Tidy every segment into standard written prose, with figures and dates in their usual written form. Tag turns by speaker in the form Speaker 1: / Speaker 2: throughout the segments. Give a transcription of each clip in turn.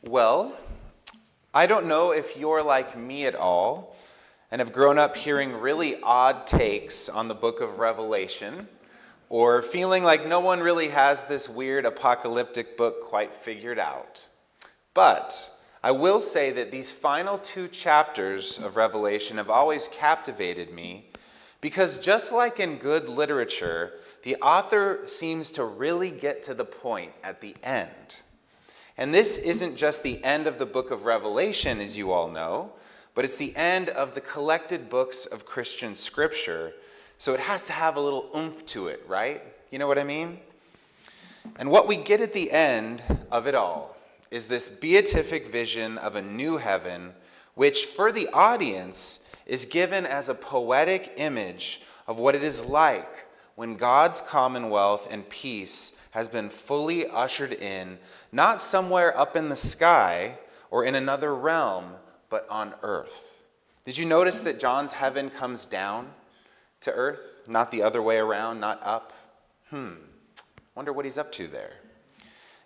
Speaker 1: Well, I don't know if you're like me at all and have grown up hearing really odd takes on the book of Revelation, or feeling like no one really has this weird apocalyptic book quite figured out. But I will say that these final 2 chapters of Revelation have always captivated me because just like in good literature, the author seems to really get to the point at the end. And this isn't just the end of the book of Revelation, as you all know, but it's the end of the collected books of Christian scripture. So it has to have a little oomph to it, right? You know what I mean? And what we get at the end of it all is this beatific vision of a new heaven, which for the audience is given as a poetic image of what it is like when God's commonwealth and peace has been fully ushered in, not somewhere up in the sky or in another realm, but on earth. Did you notice that John's heaven comes down to earth, not the other way around, not up? Wonder what he's up to there.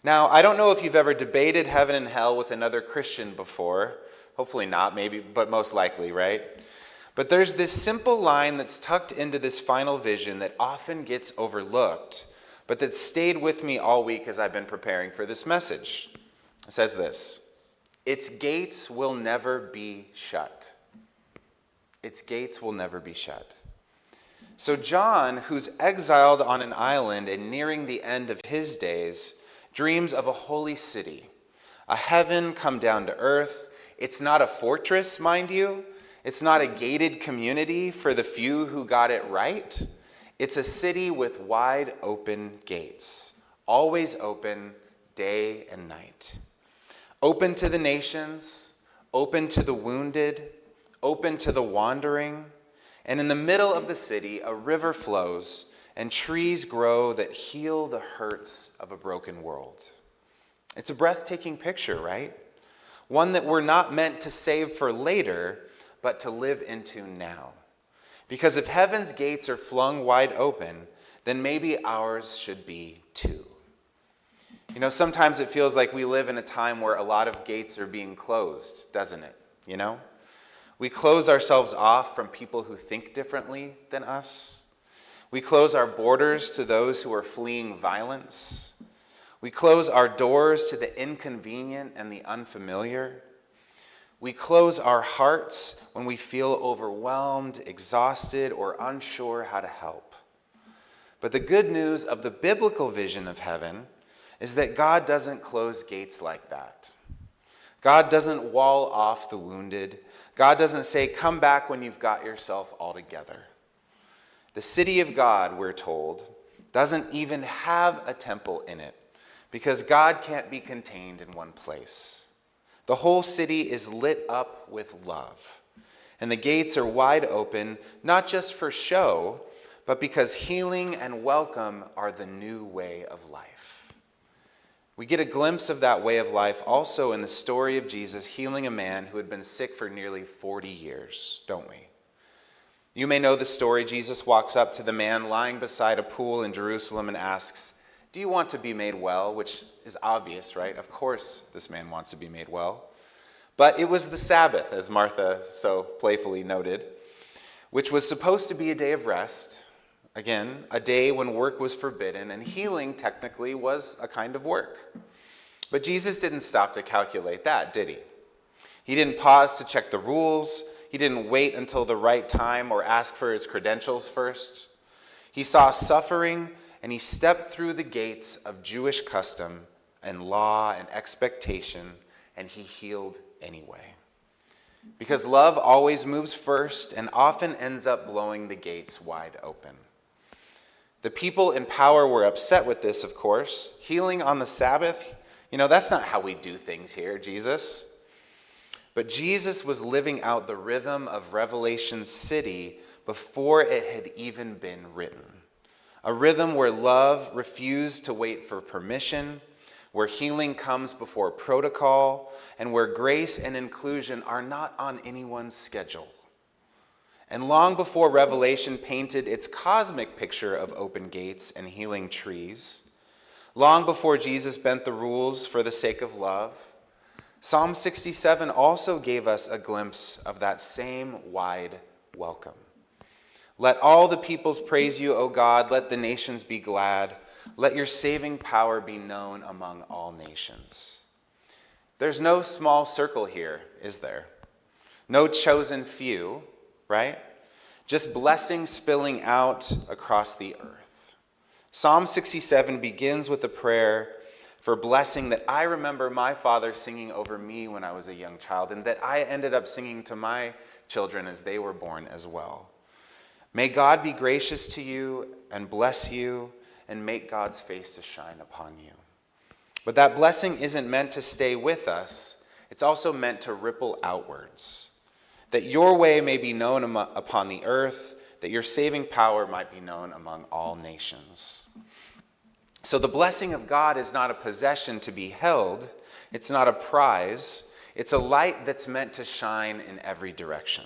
Speaker 1: Now, I don't know if you've ever debated heaven and hell with another Christian before. Hopefully not, maybe, but most likely, right? But there's this simple line that's tucked into this final vision that often gets overlooked, but that stayed with me all week as I've been preparing for this message. It says this: its gates will never be shut. Its gates will never be shut. So John, who's exiled on an island and nearing the end of his days, dreams of a holy city, a heaven come down to earth. It's not a fortress, mind you. It's not a gated community for the few who got it right. It's a city with wide open gates, always open day and night. Open to the nations, open to the wounded, open to the wandering. And in the middle of the city, a river flows and trees grow that heal the hurts of a broken world. It's a breathtaking picture, right? One that we're not meant to save for later, but to live into now. Because if heaven's gates are flung wide open, then maybe ours should be too. You know, sometimes it feels like we live in a time where a lot of gates are being closed, doesn't it? You know? We close ourselves off from people who think differently than us. We close our borders to those who are fleeing violence. We close our doors to the inconvenient and the unfamiliar. We close our hearts when we feel overwhelmed, exhausted, or unsure how to help. But the good news of the biblical vision of heaven is that God doesn't close gates like that. God doesn't wall off the wounded. God doesn't say, come back when you've got yourself all together. The city of God, we're told, doesn't even have a temple in it because God can't be contained in one place. The whole city is lit up with love, and the gates are wide open, not just for show, but because healing and welcome are the new way of life. We get a glimpse of that way of life also in the story of Jesus healing a man who had been sick for nearly 40 years, don't we? You may know the story. Jesus walks up to the man lying beside a pool in Jerusalem and asks, "Do you want to be made well?" Which is obvious, right? Of course this man wants to be made well. But it was the Sabbath, as Martha so playfully noted, which was supposed to be a day of rest. Again, a day when work was forbidden, and healing technically was a kind of work. But Jesus didn't stop to calculate that, did he? He didn't pause to check the rules. He didn't wait until the right time or ask for his credentials first. He saw suffering, and he stepped through the gates of Jewish custom and law and expectation, and he healed anyway. Because love always moves first and often ends up blowing the gates wide open. The people in power were upset with this, of course. Healing on the Sabbath, that's not how we do things here, Jesus. But Jesus was living out the rhythm of Revelation's city before it had even been written. A rhythm where love refused to wait for permission, where healing comes before protocol, and where grace and inclusion are not on anyone's schedule. And long before Revelation painted its cosmic picture of open gates and healing trees, long before Jesus bent the rules for the sake of love, Psalm 67 also gave us a glimpse of that same wide welcome. Let all the peoples praise you, O God. Let the nations be glad. Let your saving power be known among all nations. There's no small circle here, is there? No chosen few, right? Just blessing spilling out across the earth. Psalm 67 begins with a prayer for blessing that I remember my father singing over me when I was a young child, and that I ended up singing to my children as they were born as well. May God be gracious to you and bless you and make God's face to shine upon you. But that blessing isn't meant to stay with us. It's also meant to ripple outwards, that your way may be known upon the earth, that your saving power might be known among all nations. So the blessing of God is not a possession to be held. It's not a prize. It's a light that's meant to shine in every direction.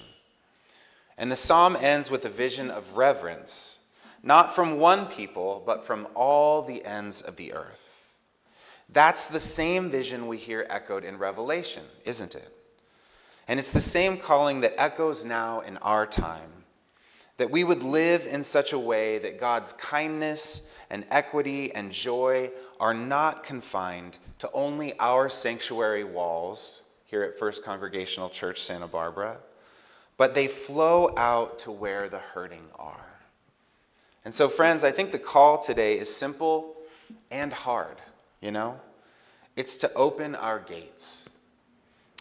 Speaker 1: And the psalm ends with a vision of reverence, not from one people, but from all the ends of the earth. That's the same vision we hear echoed in Revelation, isn't it? And it's the same calling that echoes now in our time, that we would live in such a way that God's kindness and equity and joy are not confined to only our sanctuary walls here at First Congregational Church Santa Barbara, but they flow out to where the hurting are. And so, friends, I think the call today is simple and hard, It's to open our gates.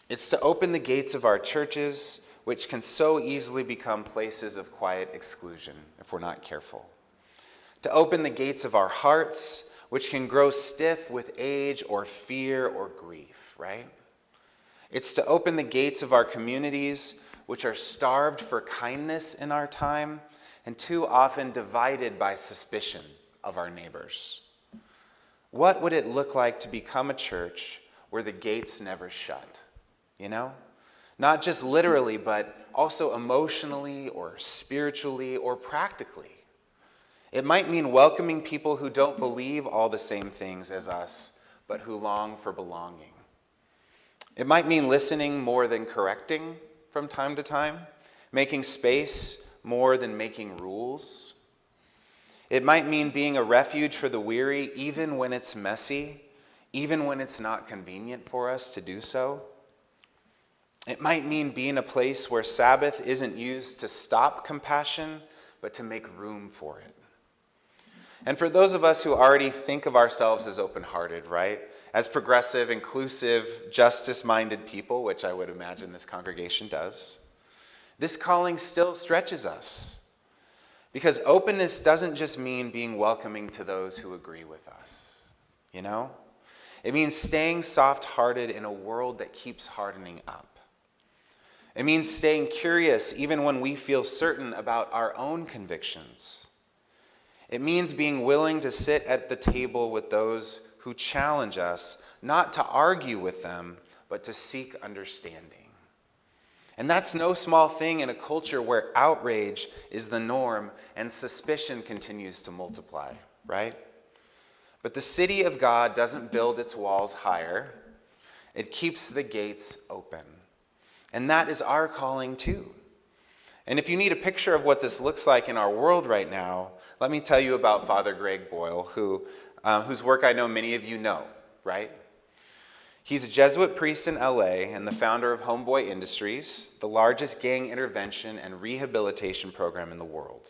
Speaker 1: It's to open the gates of our churches, which can so easily become places of quiet exclusion if we're not careful. To open the gates of our hearts, which can grow stiff with age or fear or grief, right? It's to open the gates of our communities, which are starved for kindness in our time and too often divided by suspicion of our neighbors. What would it look like to become a church where the gates never shut? Not just literally, but also emotionally or spiritually or practically. It might mean welcoming people who don't believe all the same things as us, but who long for belonging. It might mean listening more than correcting from time to time, making space more than making rules. It might mean being a refuge for the weary, even when it's messy, even when it's not convenient for us to do so. It might mean being a place where Sabbath isn't used to stop compassion, but to make room for it. And for those of us who already think of ourselves as open-hearted, right? As progressive, inclusive, justice-minded people, which I would imagine this congregation does, this calling still stretches us. Because openness doesn't just mean being welcoming to those who agree with us, It means staying soft-hearted in a world that keeps hardening up. It means staying curious even when we feel certain about our own convictions. It means being willing to sit at the table with those who challenge us, not to argue with them, but to seek understanding. And that's no small thing in a culture where outrage is the norm and suspicion continues to multiply, right? But the city of God doesn't build its walls higher. It keeps the gates open. And that is our calling too. And if you need a picture of what this looks like in our world right now, let me tell you about Father Greg Boyle, whose work I know many of you know, right? He's a Jesuit priest in LA and the founder of Homeboy Industries, the largest gang intervention and rehabilitation program in the world.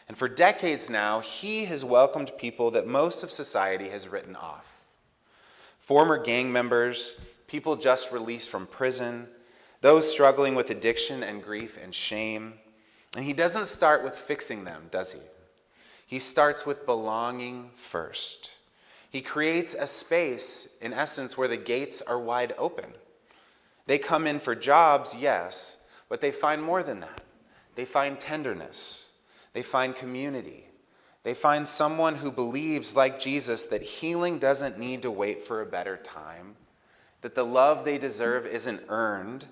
Speaker 1: And for decades now, he has welcomed people that most of society has written off. Former gang members, people just released from prison, those struggling with addiction and grief and shame. And he doesn't start with fixing them, does he? He starts with belonging first. He creates a space, in essence, where the gates are wide open. They come in for jobs, yes, but they find more than that. They find tenderness. They find community. They find someone who believes, like Jesus, that healing doesn't need to wait for a better time, that the love they deserve isn't earned,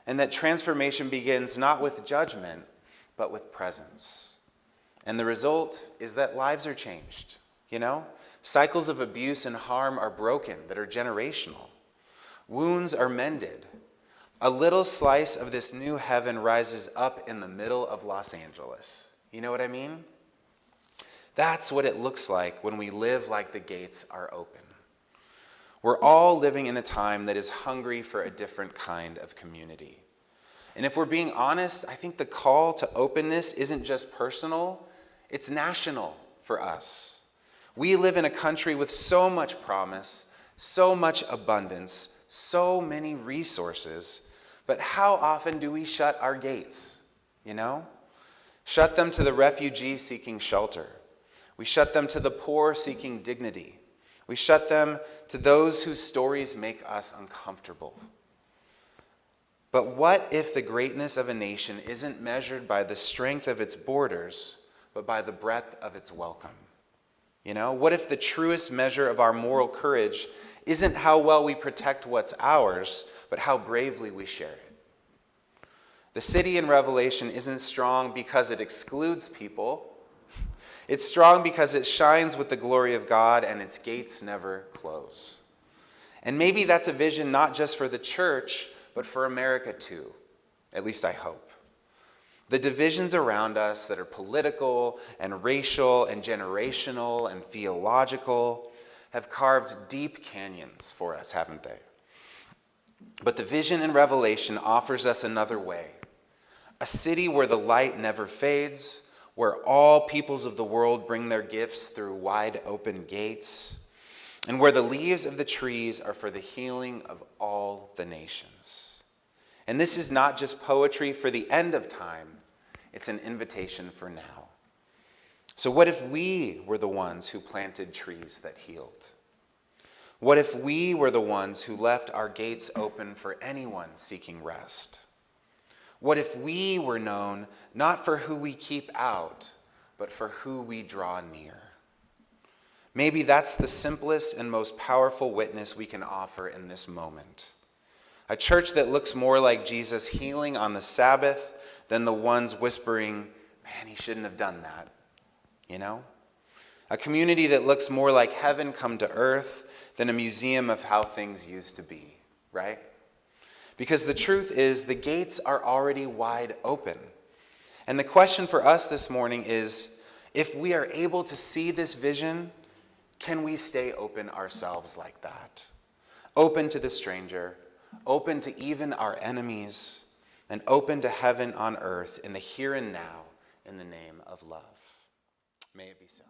Speaker 1: and that transformation begins not with judgment, but with presence. And the result is that lives are changed, Cycles of abuse and harm are broken that are generational. Wounds are mended. A little slice of this new heaven rises up in the middle of Los Angeles. You know what I mean? That's what it looks like when we live like the gates are open. We're all living in a time that is hungry for a different kind of community. And if we're being honest, I think the call to openness isn't just personal, it's national for us. We live in a country with so much promise, so much abundance, so many resources, but how often do we shut our gates, Shut them to the refugee seeking shelter. We shut them to the poor seeking dignity. We shut them to those whose stories make us uncomfortable. But what if the greatness of a nation isn't measured by the strength of its borders, but by the breadth of its welcome? What if the truest measure of our moral courage isn't how well we protect what's ours, but how bravely we share it? The city in Revelation isn't strong because it excludes people. It's strong because it shines with the glory of God and its gates never close. And maybe that's a vision not just for the church, but for America too. At least I hope. The divisions around us that are political and racial and generational and theological have carved deep canyons for us, haven't they? But the vision in Revelation offers us another way. A city where the light never fades, where all peoples of the world bring their gifts through wide open gates, and where the leaves of the trees are for the healing of all the nations. And this is not just poetry for the end of time, it's an invitation for now. So what if we were the ones who planted trees that healed? What if we were the ones who left our gates open for anyone seeking rest? What if we were known not for who we keep out, but for who we draw near? Maybe that's the simplest and most powerful witness we can offer in this moment. A church that looks more like Jesus healing on the Sabbath than the ones whispering, man, he shouldn't have done that. A community that looks more like heaven come to earth than a museum of how things used to be, right? Because the truth is, the gates are already wide open. And the question for us this morning is, if we are able to see this vision, can we stay open ourselves like that? Open to the stranger, open to even our enemies, and open to heaven on earth in the here and now in the name of love. May it be so.